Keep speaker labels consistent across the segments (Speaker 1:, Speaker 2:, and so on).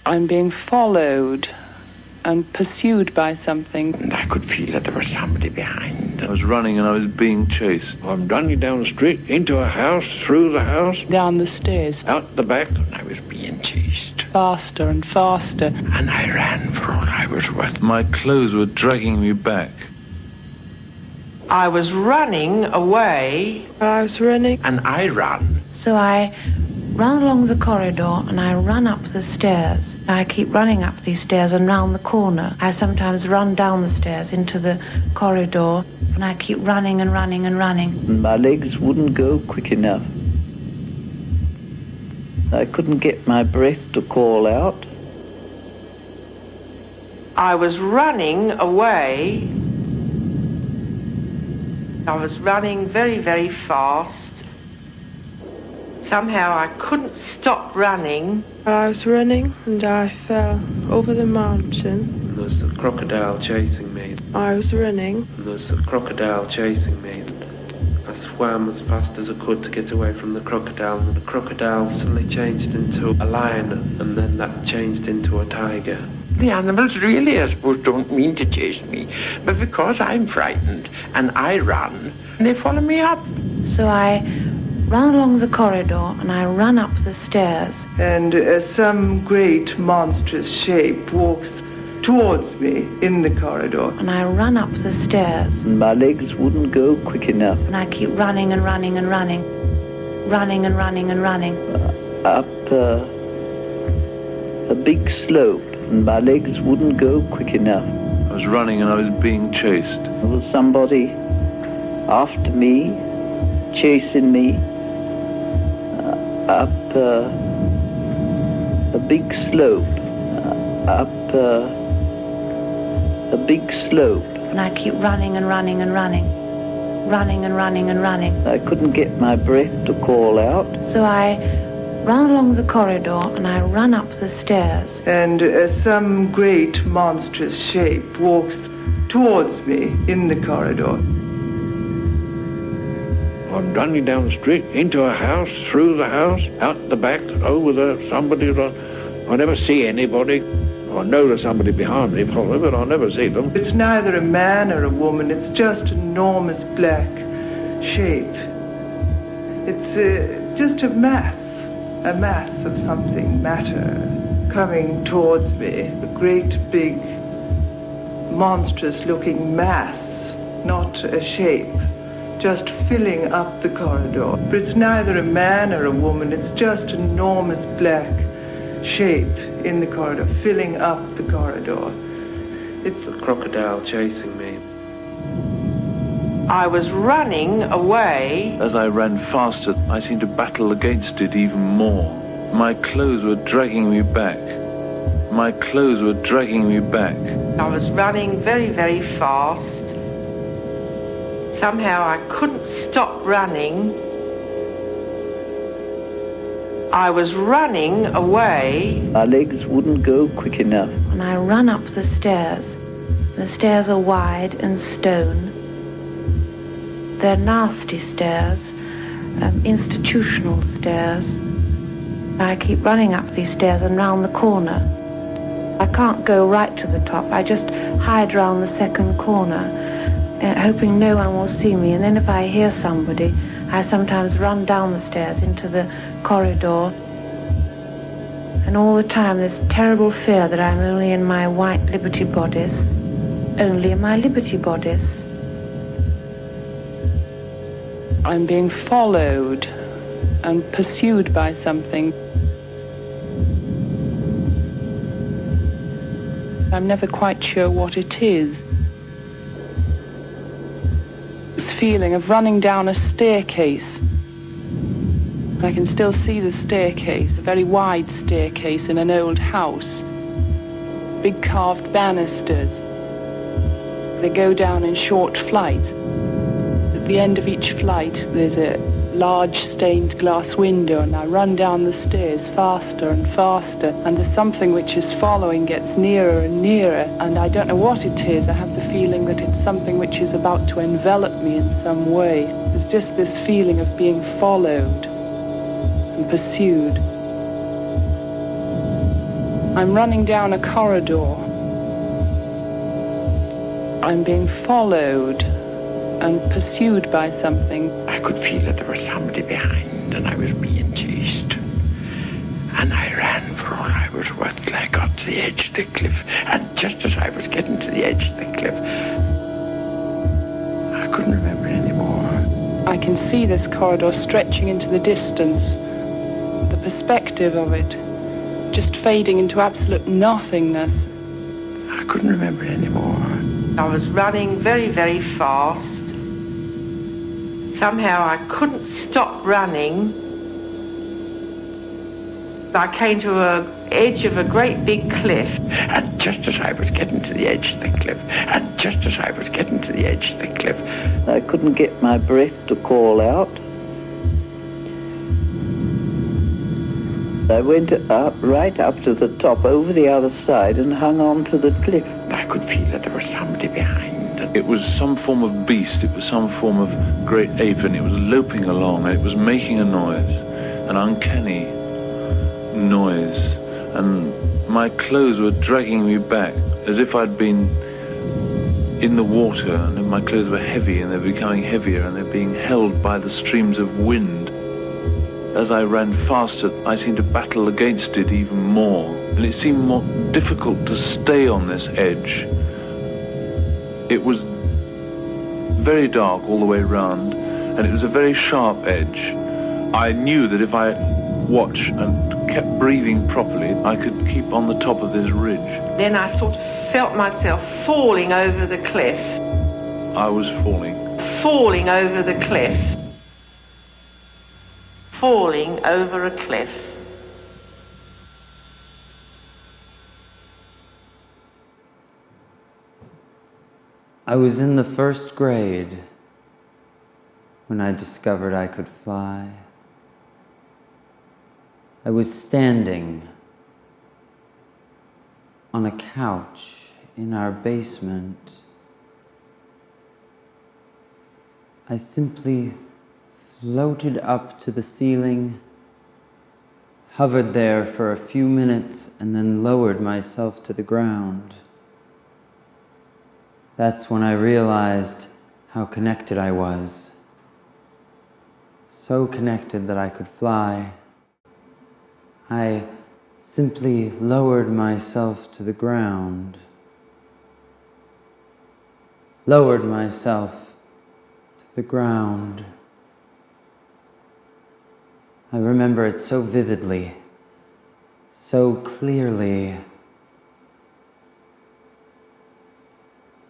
Speaker 1: I'm being followed and pursued by something.
Speaker 2: And I could feel that there was somebody behind.
Speaker 3: I was running and I was being chased.
Speaker 2: I'm running down the street, into a house, through the house.
Speaker 1: Down the stairs.
Speaker 2: Out the back, and I was being chased.
Speaker 1: Faster and faster.
Speaker 2: And I ran for all I was worth.
Speaker 3: My clothes were dragging me back.
Speaker 4: I was running away.
Speaker 1: I was running.
Speaker 2: And I ran.
Speaker 5: So I run along the corridor and I run up the stairs. I keep running up these stairs and round the corner. I sometimes run down the stairs into the corridor and I keep running and running and running.
Speaker 6: My legs wouldn't go quick enough. I couldn't get my breath to call out.
Speaker 4: I was running away. I was running very, very fast. Somehow I couldn't stop running.
Speaker 1: I was running and I fell over the mountain.
Speaker 7: There was a crocodile chasing me.
Speaker 1: I was running.
Speaker 7: There was a crocodile chasing me. I swam as fast as I could to get away from the crocodile, and the crocodile suddenly changed into a lion, and then that changed into a tiger.
Speaker 2: The animals really, I suppose, don't mean to chase me, but because I'm frightened and I run, they follow me up.
Speaker 5: So I run along the corridor and I run up the stairs.
Speaker 8: And some great monstrous shape walks towards me in the corridor.
Speaker 5: And I run up the stairs.
Speaker 6: My legs wouldn't go quick enough.
Speaker 5: And I keep running and running and running. Running and running and running.
Speaker 6: Up a big slope. And my legs wouldn't go quick enough.
Speaker 3: I was running and I was being chased.
Speaker 6: There was somebody after me, chasing me, up a big slope, up a big slope.
Speaker 5: And I keep running and running and running, running and running and running.
Speaker 6: I couldn't get my breath to call out.
Speaker 5: So I run along the corridor and I run up the stairs.
Speaker 8: And some great monstrous shape walks towards me in the corridor.
Speaker 2: I'm running down the street, into a house, through the house, out the back, over there, somebody. I never see anybody. I know there's somebody behind me, but I never see them.
Speaker 8: It's neither a man or a woman, it's just an enormous black shape. It's just a mass of something, matter, coming towards me. A great, big, monstrous-looking mass, not a shape, just filling up the corridor. But it's neither a man or a woman, it's just an enormous black shape in the corridor, filling up the corridor.
Speaker 7: It's a crocodile chasing me.
Speaker 4: I was running away.
Speaker 3: As I ran faster, I seemed to battle against it even more. My clothes were dragging me back. My clothes were dragging me back.
Speaker 4: I was running very, very fast. Somehow I couldn't stop running. I was running away.
Speaker 6: My legs wouldn't go quick enough.
Speaker 5: And I run up the stairs. The stairs are wide and stone. They're nasty stairs, institutional stairs. I keep running up these stairs and round the corner. I can't go right to the top. I just hide round the second corner, hoping no one will see me. And then if I hear somebody, I sometimes run down the stairs into the corridor. And all the time this terrible fear that I'm only in my white Liberty bodice. Only in my Liberty bodice.
Speaker 1: I'm being followed and pursued by something. I'm never quite sure what it is. This feeling of running down a staircase. I can still see the staircase, a very wide staircase in an old house. Big carved banisters. They go down in short flights. At the end of each flight, there's a large stained glass window, and I run down the stairs faster and faster, and there's something which is following, gets nearer and nearer, and I don't know what it is. I have the feeling that it's something which is about to envelop me in some way. There's just this feeling of being followed and pursued. I'm running down a corridor. I'm being followed and pursued by something.
Speaker 2: I could feel that there was somebody behind and I was being chased. And I ran for all I was worth till I got to the edge of the cliff. And just as I was getting to the edge of the cliff, I couldn't remember it anymore.
Speaker 1: I can see this corridor stretching into the distance. The perspective of it just fading into absolute nothingness.
Speaker 2: I couldn't remember it anymore.
Speaker 4: I was running very, very fast. Somehow I couldn't stop running. I came to the edge of a great big cliff.
Speaker 2: And just as I was getting to the edge of the cliff, and just as I was getting to the edge of the cliff,
Speaker 6: I couldn't get my breath to call out. I went up, right up to the top, over the other side, and hung on to the cliff.
Speaker 2: I could feel that there was somebody behind.
Speaker 3: It was some form of beast, it was some form of great ape, and it was loping along, and it was making a noise, an uncanny noise, and my clothes were dragging me back as if I'd been in the water, and then my clothes were heavy, and they're becoming heavier, and they're being held by the streams of wind. As I ran faster, I seemed to battle against it even more, and it seemed more difficult to stay on this edge. It was very dark all the way round, and it was a very sharp edge. I knew that if I watched and kept breathing properly, I could keep on the top of this ridge.
Speaker 4: Then I sort of felt myself falling over the cliff.
Speaker 3: I was falling.
Speaker 4: Falling over the cliff. Falling over a cliff.
Speaker 9: I was in the first grade when I discovered I could fly. I was standing on a couch in our basement. I simply floated up to the ceiling, hovered there for a few minutes, and then lowered myself to the ground. That's when I realized how connected I was. So connected that I could fly. I simply lowered myself to the ground. Lowered myself to the ground. I remember it so vividly, so clearly.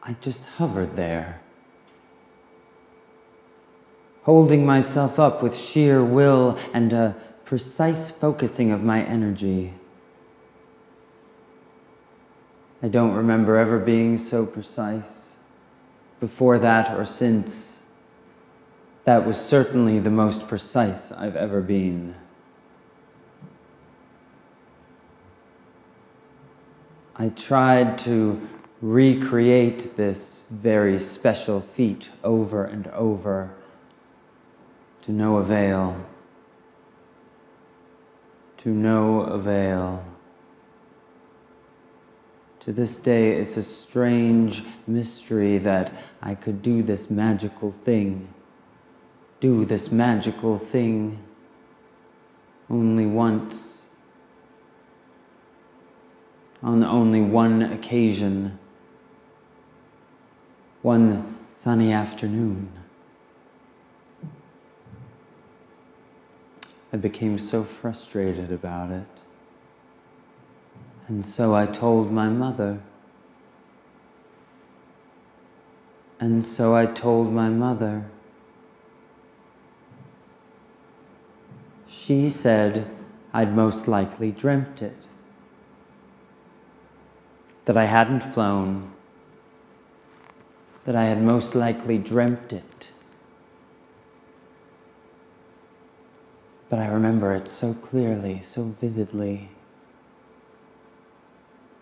Speaker 9: I just hovered there, holding myself up with sheer will and a precise focusing of my energy. I don't remember ever being so precise, before that or since. That was certainly the most precise I've ever been. I tried to recreate this very special feat over and over, to no avail. To no avail. To this day, it's a strange mystery that I could do this magical thing. Do this magical thing only once. On only one occasion. One sunny afternoon. I became so frustrated about it. And so I told my mother. And so I told my mother. She said I'd most likely dreamt it. That I hadn't flown. That I had most likely dreamt it. But I remember it so clearly, so vividly.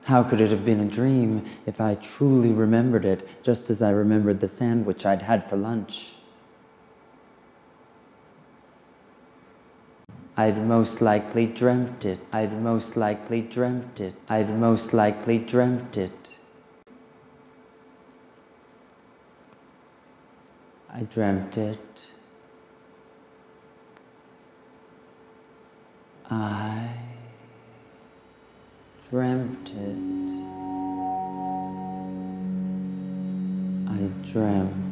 Speaker 9: How could it have been a dream if I truly remembered it, just as I remembered the sandwich I'd had for lunch? I'd most likely dreamt it. I'd most likely dreamt it. I'd most likely dreamt it. I dreamt it. I dreamt it. I dreamt